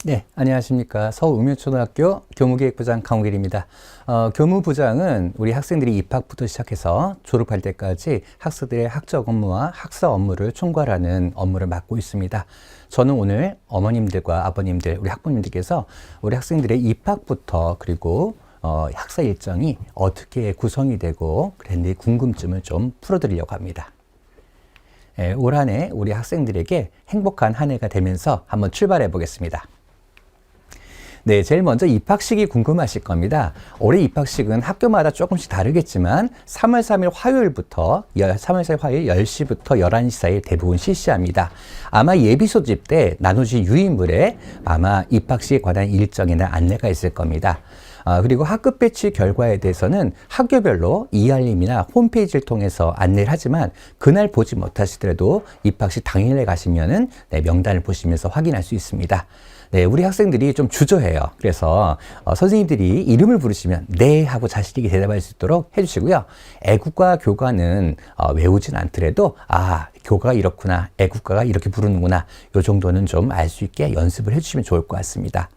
네, 안녕하십니까. 서울읍면초등학교 교무기획부장 강우길입니다. 교무부장은 우리 학생들이 입학부터 시작해서 졸업할 때까지 학생들의 학적 업무와 학사 업무를 총괄하는 업무를 맡고 있습니다. 저는 오늘 어머님들과 아버님들, 우리 학부모님들께서 우리 학생들의 입학부터 그리고 학사 일정이 어떻게 구성이 되고 그랬는지 궁금증을 좀 풀어드리려고 합니다. 올 한 해 우리 학생들에게 행복한 한 해가 되면서 한번 출발해 보겠습니다. 네, 제일 먼저 입학식이 궁금하실 겁니다. 올해 입학식은 학교마다 조금씩 다르겠지만 3월 3일 화요일부터 3월 4일 화요일 10시부터 11시 사이 대부분 실시합니다. 아마 예비 소집 때 나눠진 유인물에 아마 입학식에 관한 일정이나 안내가 있을 겁니다. 그리고 학급 배치 결과에 대해서는 학교별로 이알림이나 홈페이지를 통해서 안내를 하지만 그날 보지 못하시더라도 입학식 당일에 가시면은 명단을 보시면서 확인할 수 있습니다. 네, 우리 학생들이 좀 주저해요. 그래서 선생님들이 이름을 부르시면 네 하고 자신 있게 대답할 수 있도록 해주시고요. 애국가 교과는 외우진 않더라도 교과가 이렇구나, 애국가가 이렇게 부르는구나, 요 정도는 좀 알 수 있게 연습을 해주시면 좋을 것 같습니다.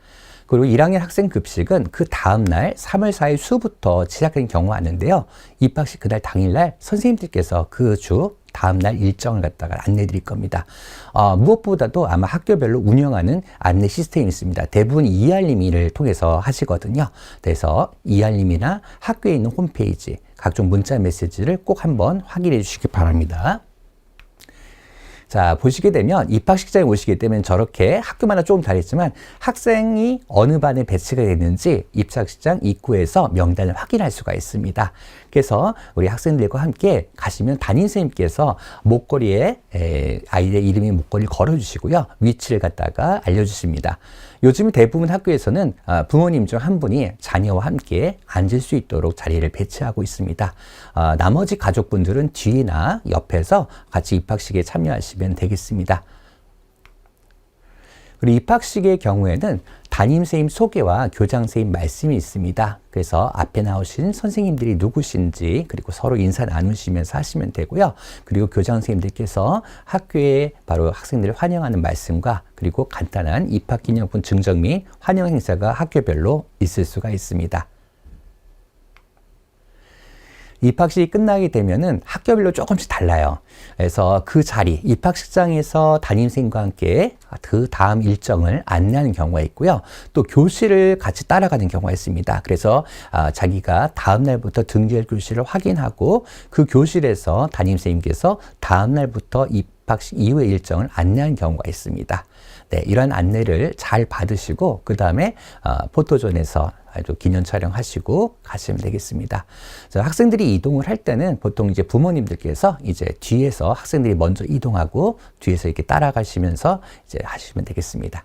그리고 1학년 학생 급식은 그 다음날 3월 4일 수부터 시작하는 경우가 많은데요. 입학식 그날 당일날 선생님들께서 그 주 다음날 일정을 갖다가 안내 드릴 겁니다. 무엇보다도 아마 학교별로 운영하는 안내 시스템이 있습니다. 대부분 이알림을 통해서 하시거든요. 그래서 이알림이나 학교에 있는 홈페이지, 각종 문자 메시지를 꼭 한번 확인해 주시기 바랍니다. 자, 보시게 되면 입학식장에 오시게 되면 저렇게 학교마다 조금 다르지만 학생이 어느 반에 배치가 됐는지 입학식장 입구에서 명단을 확인할 수가 있습니다. 그래서 우리 학생들과 함께 가시면 담임선생님께서 목걸이에 아이의 이름이 목걸이를 걸어주시고요. 위치를 갖다가 알려주십니다. 요즘 대부분 학교에서는 부모님 중 한 분이 자녀와 함께 앉을 수 있도록 자리를 배치하고 있습니다. 나머지 가족분들은 뒤나 옆에서 같이 입학식에 참여하시면 되겠습니다. 그리고 입학식의 경우에는 담임선생님 소개와 교장선생님 말씀이 있습니다. 그래서 앞에 나오신 선생님들이 누구신지 그리고 서로 인사 나누시면서 하시면 되고요. 그리고 교장선생님들께서 학교에 바로 학생들을 환영하는 말씀과 그리고 간단한 입학기념품 증정 및 환영 행사가 학교별로 있을 수가 있습니다. 입학식이 끝나게 되면은 학교별로 조금씩 달라요. 그래서 그 자리, 입학식장에서 담임선생님과 함께 그 다음 일정을 안내하는 경우가 있고요. 또 교실을 같이 따라가는 경우가 있습니다. 그래서 자기가 다음 날부터 등교할 교실을 확인하고 그 교실에서 담임선생님께서 다음 날부터 입학식 이후의 일정을 안내하는 경우가 있습니다. 네, 이런 안내를 잘 받으시고 그 다음에 포토존에서 아주 기념 촬영하시고 가시면 되겠습니다. 학생들이 이동을 할 때는 보통 이제 부모님들께서 이제 뒤에서 학생들이 먼저 이동하고 뒤에서 이렇게 따라가시면서 이제 하시면 되겠습니다.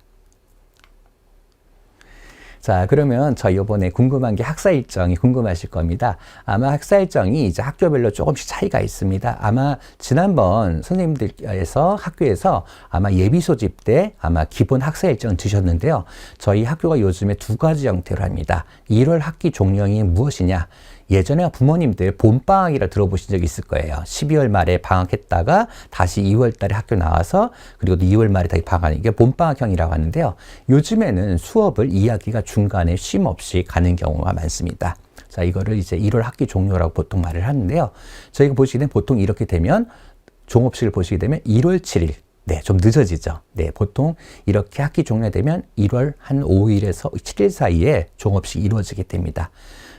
자, 그러면 저 이번에 궁금한 게 학사 일정이 궁금하실 겁니다. 아마 학사 일정이 이제 학교별로 조금씩 차이가 있습니다. 아마 지난번 선생님들께서 학교에서 아마 예비 소집 때 아마 기본 학사 일정을 주셨는데요. 저희 학교가 요즘에 두 가지 형태로 합니다. 1월 학기 종령이 무엇이냐? 예전에 부모님들 봄방학이라 들어보신 적 있을 거예요. 12월 말에 방학했다가 다시 2월 달에 학교 나와서 그리고 또 2월 말에 다시 방학하는 게 봄방학형이라고 하는데요. 요즘에는 수업을 2학기가 중간에 쉼 없이 가는 경우가 많습니다. 자, 이거를 이제 1월 학기 종료라고 보통 말을 하는데요. 저희가 보시게 되면 보통 이렇게 되면 종업식을 보시게 되면 1월 7일. 네, 좀 늦어지죠. 네, 보통 이렇게 학기 종료되면 1월 한 5일에서 7일 사이에 종업식이 이루어지게 됩니다.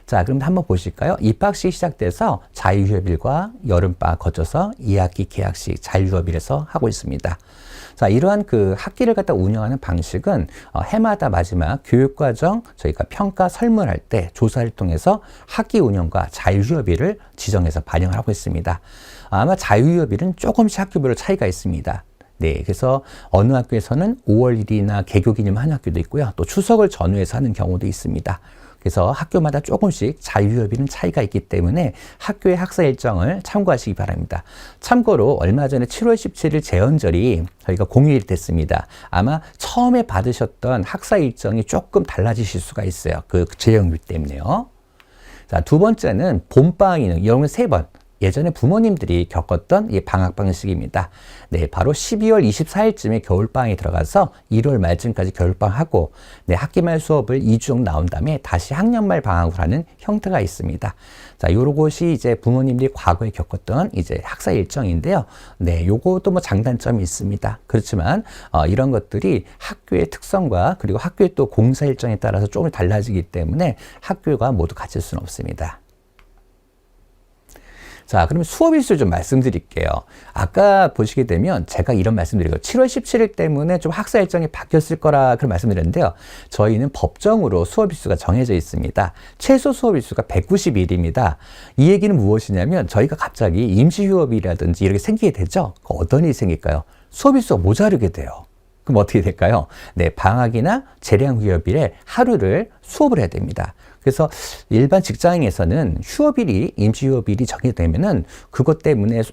자, 그럼 한번 보실까요? 입학식이 시작돼서 자유휴업일과 여름방학 거쳐서 2학기 개학식 자유휴업일에서 하고 있습니다. 자, 이러한 그 학기를 갖다 운영하는 방식은 해마다 마지막 교육과정 저희가 평가 설문할 때 조사를 통해서 학기 운영과 자유휴업일을 지정해서 반영을 하고 있습니다. 아마 자유휴업일은 조금씩 학교별로 차이가 있습니다. 네, 그래서 어느 학교에서는 5월 1일이나 개교기념 하는 학교도 있고요. 또 추석을 전후해서 하는 경우도 있습니다. 그래서 학교마다 조금씩 자유휴업일은 차이가 있기 때문에 학교의 학사 일정을 참고하시기 바랍니다. 참고로 얼마 전에 7월 17일 제헌절이 저희가 공휴일이 됐습니다. 아마 처음에 받으셨던 학사 일정이 조금 달라지실 수가 있어요. 그 제헌일 때문에요. 자, 두 번째는 봄방학이는 이런 건 3번. 예전에 부모님들이 겪었던 이 방학 방식입니다. 네, 바로 12월 24일쯤에 겨울방학이 들어가서 1월 말쯤까지 겨울방학하고 네, 학기 말 수업을 2주 정도 나온 다음에 다시 학년 말 방학을 하는 형태가 있습니다. 자, 요것이 이제 부모님들이 과거에 겪었던 이제 학사 일정인데요. 네, 요것도 뭐 장단점이 있습니다. 그렇지만 이런 것들이 학교의 특성과 그리고 학교의 또 공사 일정에 따라서 조금 달라지기 때문에 학교가 모두 같을 수는 없습니다. 자, 그러면 수업 일수 좀 말씀드릴게요. 아까 보시게 되면 제가 이런 말씀드리고 7월 17일 때문에 좀 학사 일정이 바뀌었을 거라 그런 말씀드렸는데요. 저희는 법정으로 수업 일수가 정해져 있습니다. 최소 수업 일수가 190일입니다. 이 얘기는 무엇이냐면 저희가 갑자기 임시휴업이라든지 이렇게 생기게 되죠. 어떤 일이 생길까요? 수업 일수가 모자르게 돼요. 그럼 어떻게 될까요? 네, 방학이나 재량휴업일에 하루를 수업을 해야 됩니다. 그래서 일반 직장에서는 휴업일이, 임시휴업일이 정해되면은 그것 때문에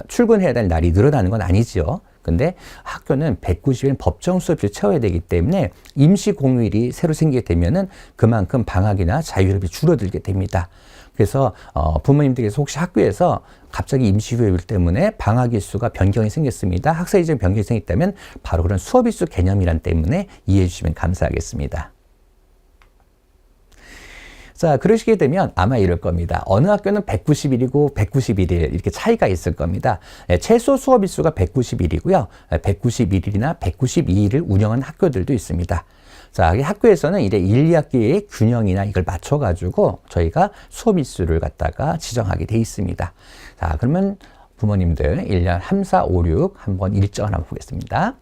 출근해야 될 날이 늘어나는 건 아니죠. 근데 학교는 190일 법정 수업을 채워야 되기 때문에 임시 공휴일이 새로 생기게 되면은 그만큼 방학이나 자유휴업이 줄어들게 됩니다. 그래서 부모님들께서 혹시 학교에서 갑자기 임시휴업일 때문에 방학 일수가 변경이 생겼습니다. 학사 일정 변경이 생겼다면 바로 그런 수업 일수 개념이란 때문에 이해해 주시면 감사하겠습니다. 자, 그러시게 되면 아마 이럴 겁니다. 어느 학교는 190일이고 191일 이렇게 차이가 있을 겁니다. 최소 수업 일수가 190일이고요. 191일이나 192일을 운영하는 학교들도 있습니다. 자, 학교에서는 이제 1, 2학기의 균형이나 이걸 맞춰가지고 저희가 수업 일수를 갖다가 지정하게 돼 있습니다. 자, 그러면 부모님들 1년 3, 4, 5, 6 한번 일정을 한번 보겠습니다.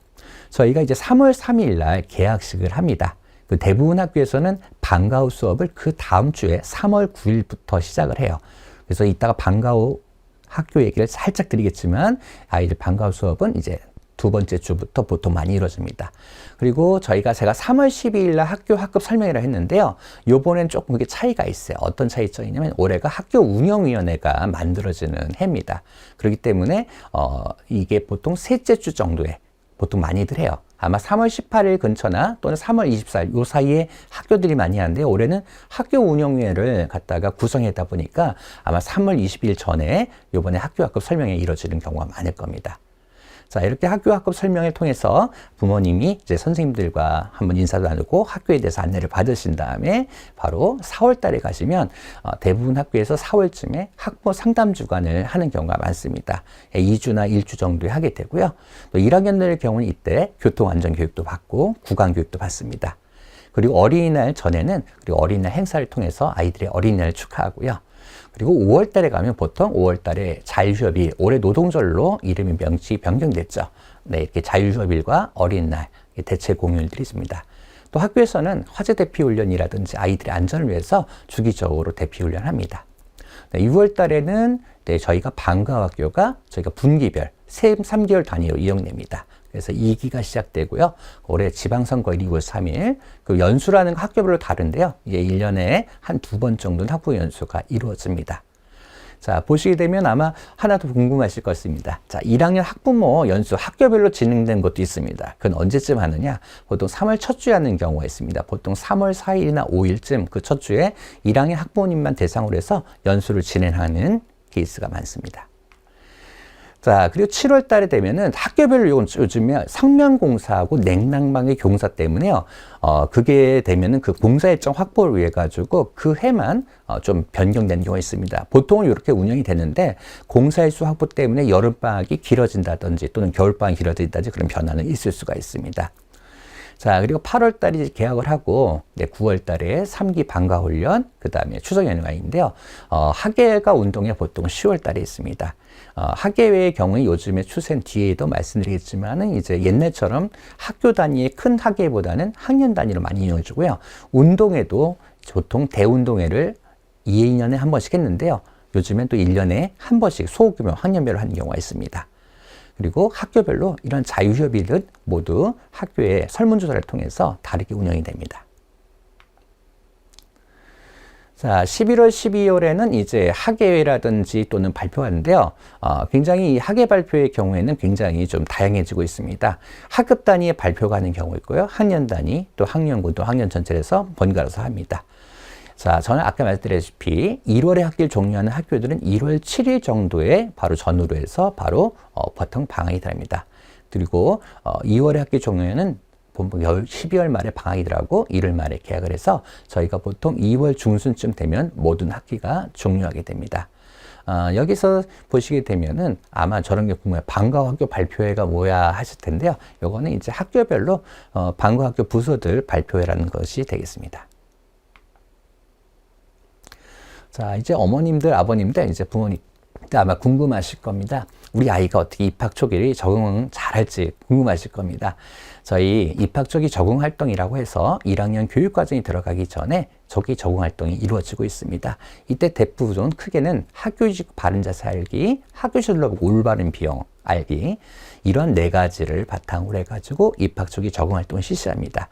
저희가 이제 3월 3일 날 개학식을 합니다. 그 대부분 학교에서는 방과 후 수업을 그 다음 주에 3월 9일부터 시작을 해요. 그래서 이따가 방과 후 학교 얘기를 살짝 드리겠지만 아이들 방과 후 수업은 이제 두 번째 주부터 보통 많이 이루어집니다. 그리고 제가 3월 12일 날 학교 학급 설명회를 했는데요. 요번엔 조금 그게 차이가 있어요. 어떤 차이점이냐면 올해가 학교 운영위원회가 만들어지는 해입니다. 그렇기 때문에 이게 보통 셋째 주 정도에 보통 많이들 해요. 아마 3월 18일 근처나 또는 3월 24일 요 사이에 학교들이 많이 하는데 올해는 학교 운영위원회를 갖다가 구성했다 보니까 아마 3월 20일 전에 요번에 학교 학급 설명회 이루어지는 경우가 많을 겁니다. 자, 이렇게 학교 학급 설명을 통해서 부모님이 이제 선생님들과 한번 인사도 나누고 학교에 대해서 안내를 받으신 다음에 바로 4월 달에 가시면 대부분 학교에서 4월쯤에 학부 상담 주간을 하는 경우가 많습니다. 2주나 1주 정도에 하게 되고요. 또 1학년들 경우는 이때 교통안전 교육도 받고 구강 교육도 받습니다. 그리고 어린이날 전에는 그리고 어린이날 행사를 통해서 아이들의 어린이날을 축하하고요. 그리고 5월 달에 가면 보통 5월 달에 자유휴업일, 올해 노동절로 이름이 명칭이 변경됐죠. 네, 이렇게 자유휴업일과 어린이날, 대체 공휴일들이 있습니다. 또 학교에서는 화재 대피 훈련이라든지 아이들의 안전을 위해서 주기적으로 대피 훈련을 합니다. 네, 6월 달에는 네, 저희가 방과 학교가 저희가 분기별 3개월 단위로 이용됩니다. 그래서 2기가 시작되고요. 올해 지방선거일 2월 3일, 그 연수라는 학교별로 다른데요. 이게 1년에 한 2번 정도는 학부 연수가 이루어집니다. 자, 보시게 되면 아마 하나 더 궁금하실 것입니다. 자, 1학년 학부모 연수 학교별로 진행된 것도 있습니다. 그건 언제쯤 하느냐? 보통 3월 첫 주에 하는 경우가 있습니다. 보통 3월 4일이나 5일쯤 그 첫 주에 1학년 학부모님만 대상으로 해서 연수를 진행하는 케이스가 많습니다. 자, 그리고 7월 달에 되면은 학교별로 요즘에 성면공사하고 냉난방의 공사 때문에요. 그게 되면은 그 공사 일정 확보를 위해 가지고 그 해만 좀 변경되는 경우가 있습니다. 보통은 이렇게 운영이 되는데 공사 일수 확보 때문에 여름방학이 길어진다든지 또는 겨울방학이 길어진다든지 그런 변화는 있을 수가 있습니다. 자, 그리고 8월 달에 개학을 하고, 네, 9월 달에 3기 방과 훈련, 그 다음에 추석 연휴가 있는데요. 학예가 운동회 보통 10월 달에 있습니다. 학예회의 경우에 요즘에 추세는 뒤에도 말씀드리겠지만은 이제 옛날처럼 학교 단위의 큰 학예보다는 학년 단위로 많이 이용해주고요. 운동회도 보통 대운동회를 2년에 한 번씩 했는데요. 요즘엔 또 1년에 한 번씩 소규모 학년별로 하는 경우가 있습니다. 그리고 학교별로 이런 자유휴업일은 모두 학교의 설문조사를 통해서 다르게 운영이 됩니다. 자, 11월, 12월에는 이제 학예회라든지 또는 발표하는데요. 굉장히 이 학예 발표의 경우에는 굉장히 좀 다양해지고 있습니다. 학급 단위의 발표가 하는 경우 있고요. 학년 단위, 또 학년군, 또 학년 전체에서 번갈아서 합니다. 자, 저는 아까 말씀드렸다시피 1월에 학기를 종료하는 학교들은 1월 7일 정도에 바로 전후로 해서 바로 보통 방학이 됩니다. 그리고 2월에 학기 종료는 12월 말에 방학이더라고 1월 말에 개학을 해서 저희가 보통 2월 중순쯤 되면 모든 학기가 종료하게 됩니다. 여기서 보시게 되면은 아마 저런 게 궁금해요. 방과 학교 발표회가 뭐야 하실 텐데요. 요거는 이제 학교별로 방과 학교 부서들 발표회라는 것이 되겠습니다. 자, 이제 어머님들, 아버님들, 이제 부모님 아마 궁금하실 겁니다. 우리 아이가 어떻게 입학 초기를 적응 잘할지 궁금하실 겁니다. 저희 입학 초기 적응 활동이라고 해서 1학년 교육과정이 들어가기 전에 초기 적응 활동이 이루어지고 있습니다. 이때 대부분 크게는 학교직 바른 자세 알기, 학교실로 올바른 비용 알기, 이런 네 가지를 바탕으로 해가지고 입학 초기 적응 활동을 실시합니다.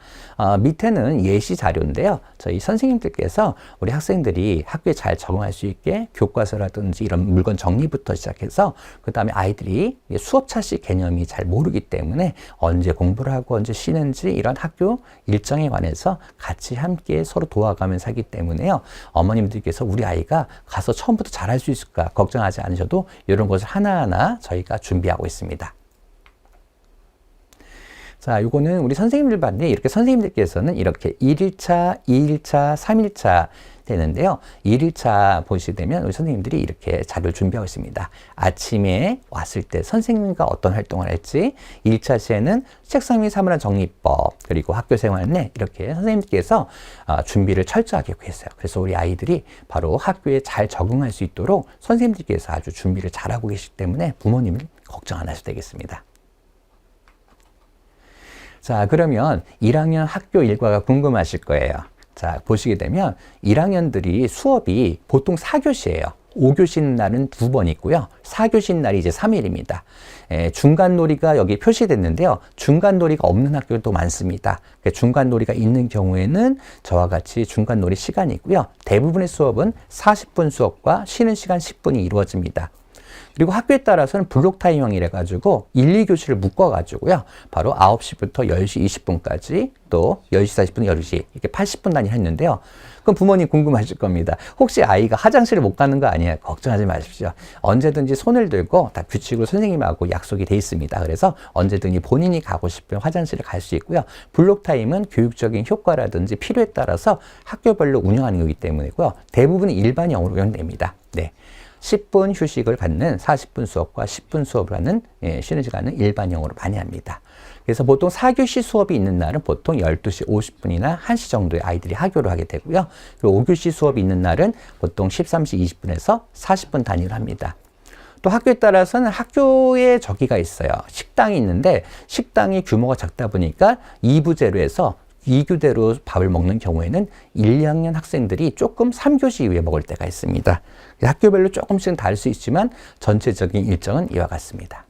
밑에는 예시 자료인데요. 저희 선생님들께서 우리 학생들이 학교에 잘 적응할 수 있게 교과서라든지 이런 물건 정리부터 시작해서 그 다음에 아이들이 수업 차시 개념이 잘 모르기 때문에 언제 공부를 하고 언제 쉬는지 이런 학교 일정에 관해서 같이 함께 서로 도와가면서 하기 때문에요. 어머님들께서 우리 아이가 가서 처음부터 잘할 수 있을까 걱정하지 않으셔도 이런 것을 하나하나 저희가 준비하고 있습니다. 자, 요거는 우리 선생님들 반에 이렇게 선생님들께서는 이렇게 1일차, 2일차, 3일차 되는데요. 1일차 보시게 되면 우리 선생님들이 이렇게 자료를 준비하고 있습니다. 아침에 왔을 때 선생님과 어떤 활동을 할지, 1차 시에는 책상 위 사물함 정리법, 그리고 학교 생활 내 이렇게 선생님께서 준비를 철저하게 했어요. 그래서 우리 아이들이 바로 학교에 잘 적응할 수 있도록 선생님들께서 아주 준비를 잘하고 계시기 때문에 부모님은 걱정 안 하셔도 되겠습니다. 자, 그러면 1학년 학교 일과가 궁금하실 거예요. 자, 보시게 되면 1학년들이 수업이 보통 4교시예요. 5교시 날은 2번 있고요. 4교시 날이 이제 3일입니다. 중간 놀이가 여기 표시됐는데요. 중간 놀이가 없는 학교도 많습니다. 중간 놀이가 있는 경우에는 저와 같이 중간 놀이 시간이 있고요. 대부분의 수업은 40분 수업과 쉬는 시간 10분이 이루어집니다. 그리고 학교에 따라서는 블록 타임형이라 가지고 1, 2교시를 묶어 가지고요. 바로 9시부터 10시 20분까지 또 10시 40분, 10시 이렇게 80분 단위 했는데요. 그럼 부모님 궁금하실 겁니다. 혹시 아이가 화장실을 못 가는 거 아니에요? 걱정하지 마십시오. 언제든지 손을 들고 다 규칙으로 선생님하고 약속이 돼 있습니다. 그래서 언제든지 본인이 가고 싶으면 화장실을 갈 수 있고요. 블록 타임은 교육적인 효과라든지 필요에 따라서 학교별로 운영하는 거기 때문이고요. 대부분은 일반형으로 운영됩니다. 네. 10분 휴식을 갖는 40분 수업과 10분 수업을 하는 쉬는 시간은 일반형으로 많이 합니다. 그래서 보통 4교시 수업이 있는 날은 보통 12시 50분이나 1시 정도에 아이들이 하교를 하게 되고요. 그리고 5교시 수업이 있는 날은 보통 13시 20분에서 40분 단위로 합니다. 또 학교에 따라서는 학교에 저기가 있어요. 식당이 있는데 식당이 규모가 작다 보니까 2부제로 해서 2교대로 밥을 먹는 경우에는 1, 2학년 학생들이 조금 3교시 이후에 먹을 때가 있습니다. 학교별로 조금씩은 다를 수 있지만 전체적인 일정은 이와 같습니다.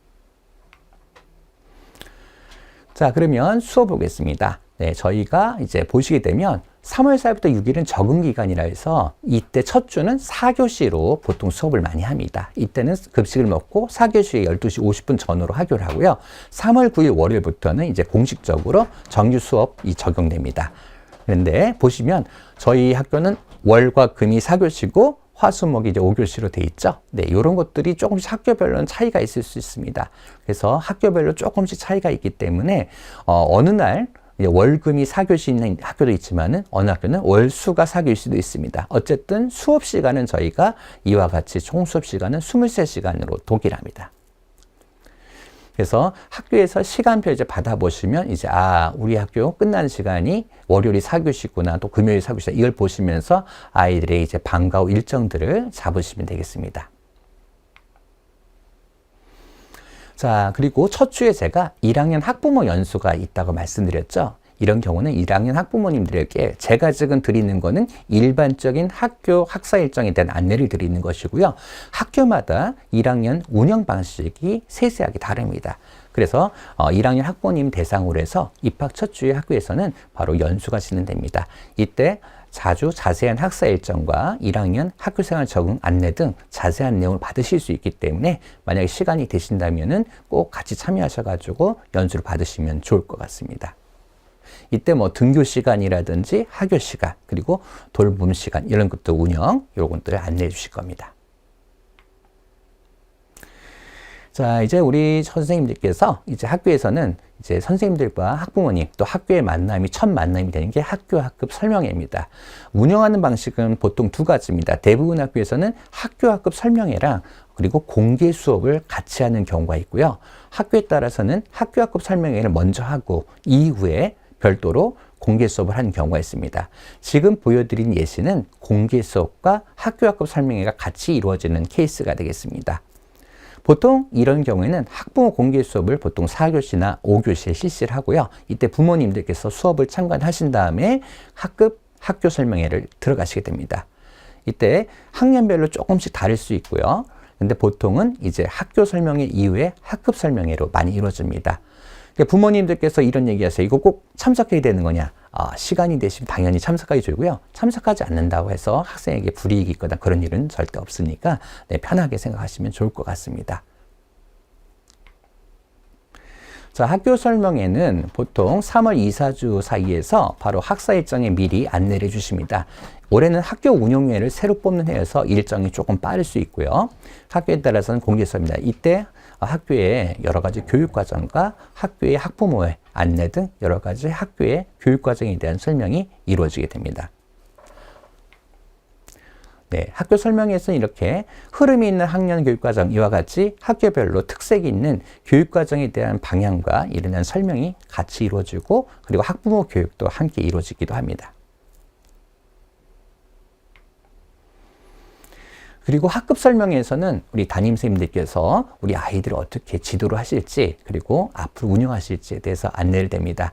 자, 그러면 수업 보겠습니다. 네, 저희가 이제 보시게 되면 3월 4일부터 6일은 적응 기간이라 해서 이때 첫 주는 4교시로 보통 수업을 많이 합니다. 이때는 급식을 먹고 4교시에 12시 50분 전후로 하교를 하고요. 3월 9일 월요일부터는 이제 공식적으로 정규 수업이 적용됩니다. 그런데 보시면 저희 학교는 월과 금이 4교시고 화수목이 이제 5교시로 돼 있죠. 네, 이런 것들이 조금씩 학교별로는 차이가 있을 수 있습니다. 그래서 학교별로 조금씩 차이가 있기 때문에 어느 날 월금이 4교시 있는 학교도 있지만은 어느 학교는 월수가 4교일 수도 있습니다. 어쨌든 수업 시간은 저희가 이와 같이 총 수업 시간은 23시간으로 독일합니다. 그래서 학교에서 시간표 이제 받아보시면 이제 우리 학교 끝나는 시간이 월요일이 4교시구나 또 금요일이 4교시다 이걸 보시면서 아이들의 이제 방과 후 일정들을 잡으시면 되겠습니다. 자, 그리고 첫 주에 제가 1학년 학부모 연수가 있다고 말씀드렸죠. 이런 경우는 1학년 학부모님들에게 제가 지금 드리는 거는 일반적인 학교 학사 일정에 대한 안내를 드리는 것이고요. 학교마다 1학년 운영 방식이 세세하게 다릅니다. 그래서 1학년 학부모님 대상으로 해서 입학 첫 주에 학교에서는 바로 연수가 진행됩니다. 이때 자주 자세한 학사 일정과 1학년 학교생활 적응 안내 등 자세한 내용을 받으실 수 있기 때문에 만약에 시간이 되신다면은 꼭 같이 참여하셔가지고 연수를 받으시면 좋을 것 같습니다. 이때 뭐 등교 시간이라든지 학교 시간, 그리고 돌봄 시간, 이런 것도 운영, 이런 것들을 안내해 주실 겁니다. 자, 이제 우리 선생님들께서 이제 학교에서는 이제 선생님들과 학부모님 또 학교의 만남이 첫 만남이 되는 게 학교 학급 설명회입니다. 운영하는 방식은 보통 두 가지입니다. 대부분 학교에서는 학교 학급 설명회랑 그리고 공개 수업을 같이 하는 경우가 있고요. 학교에 따라서는 학교 학급 설명회를 먼저 하고 이후에 별도로 공개 수업을 하는 경우가 있습니다. 지금 보여드린 예시는 공개 수업과 학교 학급 설명회가 같이 이루어지는 케이스가 되겠습니다. 보통 이런 경우에는 학부모 공개 수업을 보통 4교시나 5교시에 실시를 하고요. 이때 부모님들께서 수업을 참관하신 다음에 학급 학교 설명회를 들어가시게 됩니다. 이때 학년별로 조금씩 다를 수 있고요. 근데 보통은 이제 학교 설명회 이후에 학급 설명회로 많이 이루어집니다. 부모님들께서 이런 얘기하세요. 이거 꼭 참석해야 되는 거냐? 시간이 되시면 당연히 참석하기 좋고요. 참석하지 않는다고 해서 학생에게 불이익이 있거나 그런 일은 절대 없으니까 편하게 생각하시면 좋을 것 같습니다. 자, 학교 설명회는 보통 3월 2, 4주 사이에서 바로 학사 일정에 미리 안내를 해주십니다. 올해는 학교 운영회를 새로 뽑는 해여서 일정이 조금 빠를 수 있고요. 학교에 따라서는 공개 수업입니다. 이때 학교의 여러 가지 교육과정과 학교의 학부모의 안내 등 여러 가지 학교의 교육과정에 대한 설명이 이루어지게 됩니다. 네, 학교 설명회에서는 이렇게 흐름이 있는 학년 교육과정 이와 같이 학교별로 특색이 있는 교육과정에 대한 방향과 이에 대한 설명이 같이 이루어지고 그리고 학부모 교육도 함께 이루어지기도 합니다. 그리고 학급 설명회에서는 우리 담임선생님들께서 우리 아이들을 어떻게 지도를 하실지 그리고 앞으로 운영하실지에 대해서 안내를 됩니다.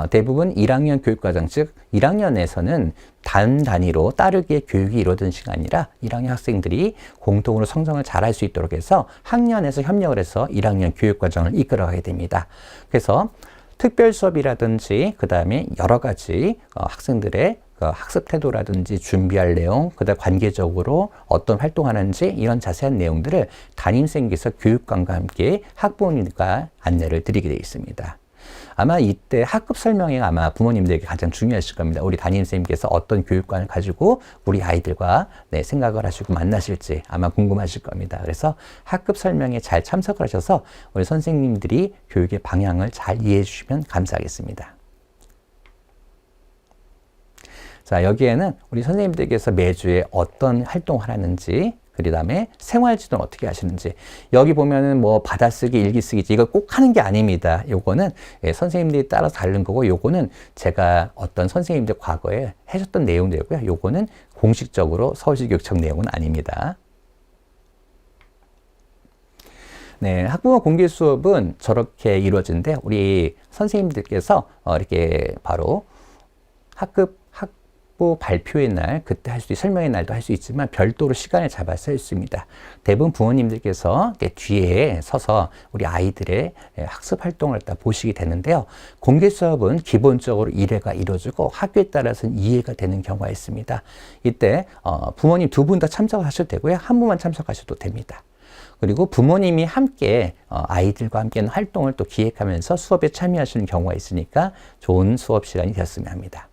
대부분 1학년 교육과정, 즉 1학년에서는 단 단위로 따르게 교육이 이루어지는 시간이 아니라 1학년 학생들이 공동으로 성장을 잘할 수 있도록 해서 학년에서 협력을 해서 1학년 교육과정을 이끌어가게 됩니다. 그래서 특별 수업이라든지 그 다음에 여러 가지 학생들의 학습 태도라든지 준비할 내용, 그다음 관계적으로 어떤 활동하는지 이런 자세한 내용들을 담임선생님께서 교육관과 함께 학부모님과 안내를 드리게 되어 있습니다. 아마 이때 학급 설명회가 아마 부모님들에게 가장 중요하실 겁니다. 우리 담임선생님께서 어떤 교육관을 가지고 우리 아이들과 생각을 하시고 만나실지 아마 궁금하실 겁니다. 그래서 학급 설명회에 잘 참석을 하셔서 우리 선생님들이 교육의 방향을 잘 이해해 주시면 감사하겠습니다. 자, 여기에는 우리 선생님들께서 매주에 어떤 활동을 하는지, 그 다음에 생활지도는 어떻게 하시는지, 여기 보면은 뭐 받아쓰기, 일기쓰기, 이거 꼭 하는 게 아닙니다. 요거는 선생님들이 따라서 다른 거고, 요거는 제가 어떤 선생님들 과거에 하셨던 내용들이고요. 요거는 공식적으로 서울시교육청 내용은 아닙니다. 네, 학부모 공개 수업은 저렇게 이루어지는데, 우리 선생님들께서 이렇게 바로 학급 발표의 날, 그때 할 수 있고 설명의 날도 할 수 있지만 별도로 시간을 잡아서 할 수 있습니다. 대부분 부모님들께서 뒤에 서서 우리 아이들의 학습 활동을 다 보시게 되는데요. 공개 수업은 기본적으로 1회가 이루어지고 학교에 따라서는 2회가 되는 경우가 있습니다. 이때 부모님 두 분 다 참석하셔도 되고요. 한 분만 참석하셔도 됩니다. 그리고 부모님이 함께 아이들과 함께하는 활동을 또 기획하면서 수업에 참여하시는 경우가 있으니까 좋은 수업 시간이 되었으면 합니다.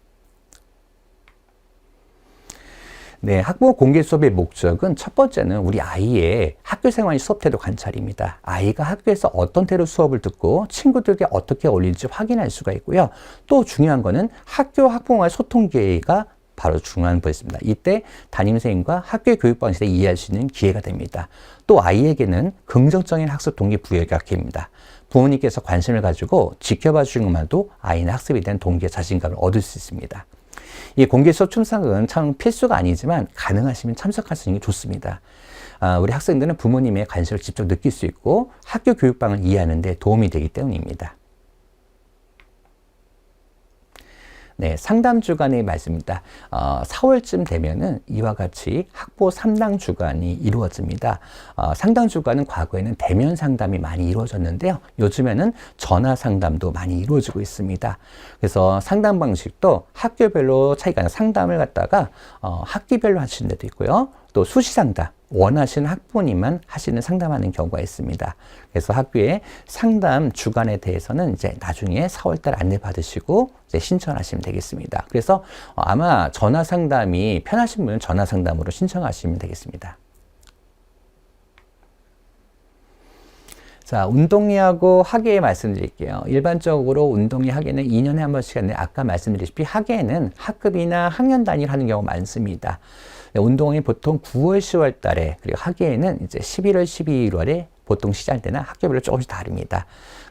네, 학부모 공개 수업의 목적은 첫 번째는 우리 아이의 학교 생활 수업 태도 관찰입니다. 아이가 학교에서 어떤 태도 수업을 듣고 친구들과 어떻게 어울리는지 확인할 수가 있고요. 또 중요한 거는 학교 학부모와의 소통 기회가 바로 중요한 부분입니다. 이때 담임선생님과 학교의 교육 방식을 이해할 수 있는 기회가 됩니다. 또 아이에게는 긍정적인 학습 동기부여가 기회입니다. 부모님께서 관심을 가지고 지켜봐 주는 것만도 아이는 학습에 대한 동기와 자신감을 얻을 수 있습니다. 이 공개 수업 참석은 참 필수가 아니지만 가능하시면 참석하시는 게 좋습니다. 우리 학생들은 부모님의 관심을 직접 느낄 수 있고 학교 교육방을 이해하는 데 도움이 되기 때문입니다. 네, 상담 주간의 말씀입니다. 4월쯤 되면은 이와 같이 학부 3당 주간이 이루어집니다. 상담 주간은 과거에는 대면 상담이 많이 이루어졌는데요. 요즘에는 전화 상담도 많이 이루어지고 있습니다. 그래서 상담 방식도 학교별로 차이가 나요. 상담을 갖다가 학기별로 하시는 데도 있고요. 또 수시 상담, 원하시는 학부모님만 하시는 상담하는 경우가 있습니다. 그래서 학교의 상담 주간에 대해서는 이제 나중에 4월달 안내 받으시고 이제 신청하시면 되겠습니다. 그래서 아마 전화 상담이 편하신 분은 전화 상담으로 신청하시면 되겠습니다. 자, 운동회하고 학예에 말씀드릴게요. 일반적으로 운동회 학예는 2년에 한 번씩 하는데 아까 말씀드렸다시피 학예는 학급이나 학년 단위로 하는 경우가 많습니다. 운동회 보통 9월, 10월 달에, 그리고 학예에는 이제 11월, 12월에 보통 시작할 때나 학교별로 조금씩 다릅니다.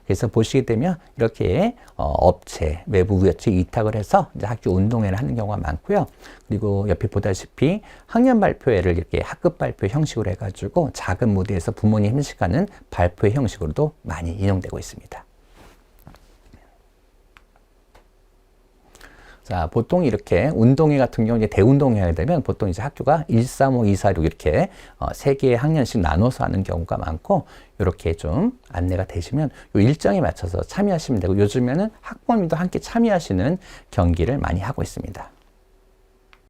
그래서 보시게 되면 이렇게 업체, 외부 업체 위탁을 해서 이제 학교 운동회를 하는 경우가 많고요. 그리고 옆에 보다시피 학년 발표회를 이렇게 학급 발표 형식으로 해가지고 작은 무대에서 부모님 힘식하는 발표회 형식으로도 많이 이용되고 있습니다. 자, 보통 이렇게 운동회 같은 경우 이제 대운동회 하게 되면 보통 이제 학교가 135, 246 이렇게 3개의 학년씩 나눠서 하는 경우가 많고, 이렇게 좀 안내가 되시면 이 일정에 맞춰서 참여하시면 되고, 요즘에는 학부모님도 함께 참여하시는 경기를 많이 하고 있습니다.